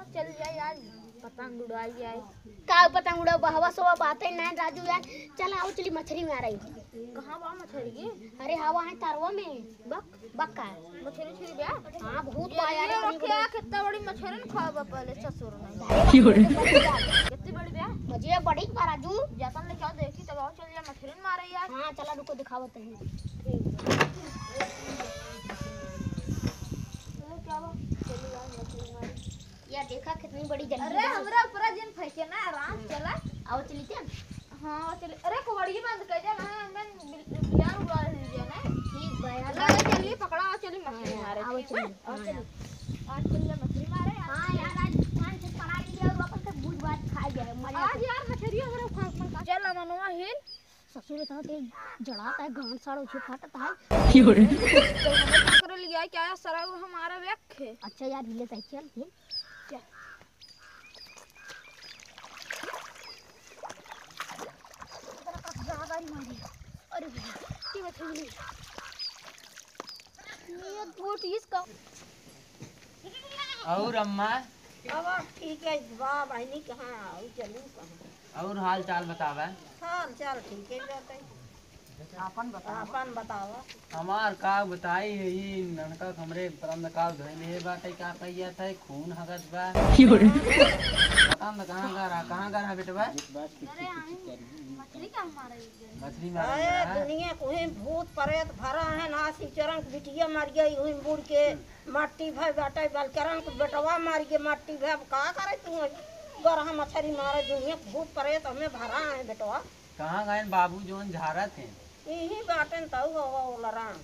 चल जाए यार, पतंग उड़ाई जाए। का पतंग उड़ा हवा सवा बातें ना राजू यार। चल आओ चली मछली में आ रही। कहाँ बा मछली की? अरे हवा है तारवा में। बक का मछली छुरी बा? हाँ बहुत ये बड़ा यार। रखिया कितना बड़ी मछली न खावा पहले ससुर ने। कितनी बड़ी बा? मुझे बड़ी बा राजू। जातन ले क्या देखी तब आओ चल जा मछली मारे यार। हाँ चला रुको दिखावत है। क्या बा? चल यार मछली मारे। यार देखा कितनी बड़ी जल्दी। अरे हमरा ऊपर जिन फेंके ना आराम चला। आओ चली चल। हाँ चल। अरे कुबड़ी बंद कर दे ना मैं बियान उड़ा दीजिए ना। ठीक बा यार। चल चलिए पकड़ा चली मछली मारे। आओ चली। आज चल ले मछली मारे। हाँ यार आज दुकान से पढ़ा लिया और वापस से भूज भात खा गया मजा। आज यार मछली हमरा खा चल मनवा हिल। ससुर था ते जड़ाता है गांड साड़ो छे फाटता है। कर लिया क्या सारा हमारा व्यक है। अच्छा यार हिले तो चल हिल। क्या? अरे ये मछली ये बहुत इसका। और अम्मा अब ठीक है वाह बहनी कहाँ आओ चलूँ कहाँ। और हाल चाल बतावे। हाल चाल ठीक है जाते। अपन बतावा। हमार का बताई है ये ननका हमरे परम का धइले है बाटे का कहिया था खून हगत बा। पता न कहां गरा बेटवा। अरे मछली क्या मारे? मछली अरे मार दुनिया कोई भूत प्रेत भरा है ना चरंग बिटिया मार गई हुई बुड़ के मट्टी भाई बाटे बलचरंग बेटवा मार के मट्टी भाई का करे तू गरहा मछली मारे दुनिया भूत प्रेत हमें भरा है बेटवा। कहां गए बाबू जोन झारत है यही बाटन ताऊ हो लराम।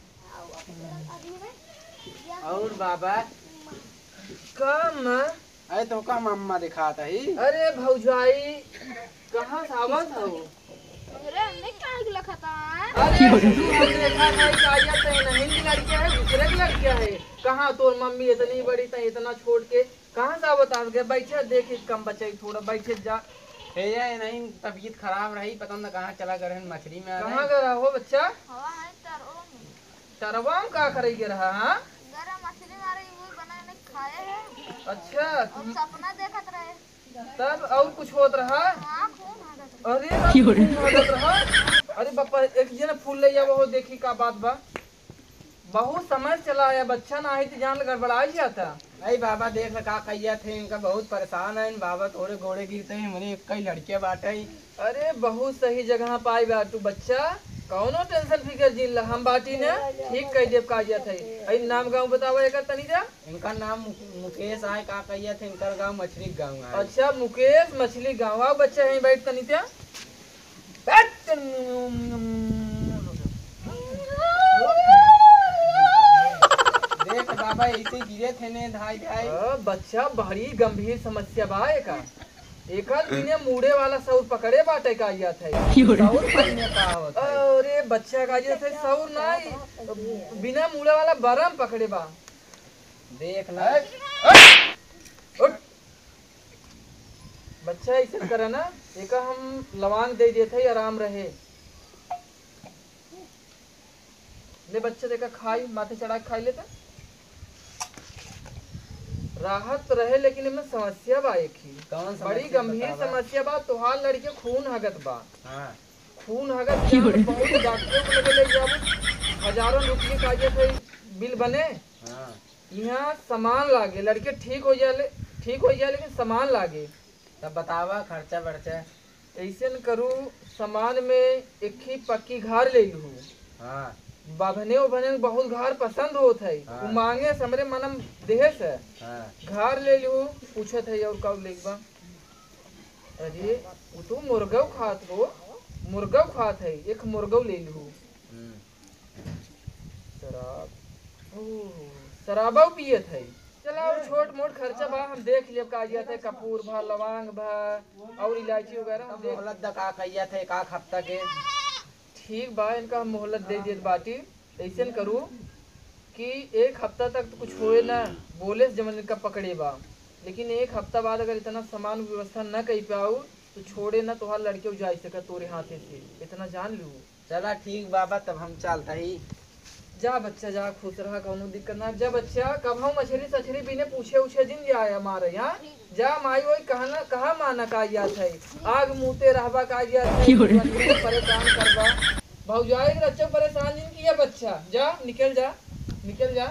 और बाबा कम अरे तो का मम्मा दिखाता ही। अरे भौजाई कहाँ से आवत हो? अरे हमने क्या लिखा था? अरे तू देखा था काया तो नहीं हिंदी लड़कियां है दूसरे की लड़कियां है। कहाँ तोर मम्मी इतनी बड़ी था इतना छोड़ के कहाँ से आवत आ गए? बैठे देखी कम बचे थोड़ा बैठे जा। हे नहीं तबीयत खराब रही पता न कहाँ चला गए मछली में। कहाँ गया हो बच्चा? हवा है तरो में। तरवाम का करे रहा? हाँ गरम मछली मारे वो बनाने खाए हैं। अच्छा और सपना देखत रहे। तब और कुछ होत रहा? हाँ खून हागत। अरे खून हागत रहा? अरे पापा एक जन फूल ले जाओ देखी का बात बा। बहुत समय चला आया बच्चा ना आई तो जान गड़बड़ा जाता। नहीं बाबा देख का कहिया थे इनका बहुत परेशान है बाबा थोड़े घोड़े गिरते हैं मेरे कई लड़के बाटे। अरे बहुत सही जगह पाई बाटू बच्चा कौनो टेंशन फिकर जिन ला हम बाटी ने ठीक कह देव काजिया थे। अई नाम गांव बतावा एकर तनी जा। इनका नाम मुकेश आए का कहिया थे इनका गांव मछली गांव है। अच्छा मुकेश मछली गांव आओ बच्चा यहीं बैठ तनी त्या बैठ। देख बाबा ऐसे गिरे थे ने धाई धाई। बच्चा बड़ी गंभीर समस्या बा एका। एकर बिने मुड़े वाला सौर पकड़े बाटे का आया था। सौर पहने का होता है। अरे बच्चा का आया था सौर नहीं बिना मुड़े वाला बरम पकड़े बा। देख ला उठ। बच्चा ऐसे करे ना एका हम लवांग दे देते आराम रहे। ले बच्चे देखा खाई माथे चढ़ा के खाई लेता राहत रहे लेकिन इनमें समस्या बा एक ही। कौन बड़ी गंभीर समस्या बा। तोहार लड़के खून हगत बा। हाँ खून हगत बहुत डॉक्टरों को लगे ले जाओ हजारों रुपये का थे बिल बने। हाँ यहाँ सामान लागे लड़के ठीक हो जाए लेकिन सामान लागे। तब बतावा खर्चा बर्चा। ऐसे न करू सामान में एक ही पक्की घर ले लू। हाँ बाभने उभने बहुत घर पसंद होत है। हाँ। वो मांगे समरे मनम देहे से हाँ घर ले लू पूछत है और कब लेबा। अरे वो तो मुर्गा खात हो मुर्गा खात है एक मुर्गा ले लू। शराबा पियत है। चला और छोट मोट खर्चा बा हम देख लिया का थे कपूर भा लवांग भा और इलायची वगैरह हम देख। मोहलत का कहिया थे का हफ्ता के। ठीक बा इनका मोहलत दे दिए बाटी। ऐसे करूँ कि एक हफ्ता तक तो कुछ होए ना बोले जमन इनका पकड़े बा लेकिन एक हफ्ता बाद अगर इतना सामान व्यवस्था न कर पाऊ तो छोड़े ना तोहार लड़के जा सका तोरे हाथे से इतना जान लू। चला ठीक बाबा तब हम चलता ही। जा बच्चा जा, खुश रहा, कौनो दिक्कत ना। जा बच्चा, कब हम मछली सछली बिने पूछे उछे दिन जाए हमारे यहाँ। जा माई वही कहना कहा माना का याद है, आग मुँहते रहबा का याद है, परेशान करबा भौजाई के बच्चों परेशान जिन किया बच्चा। जा निकल जा, निकल जा।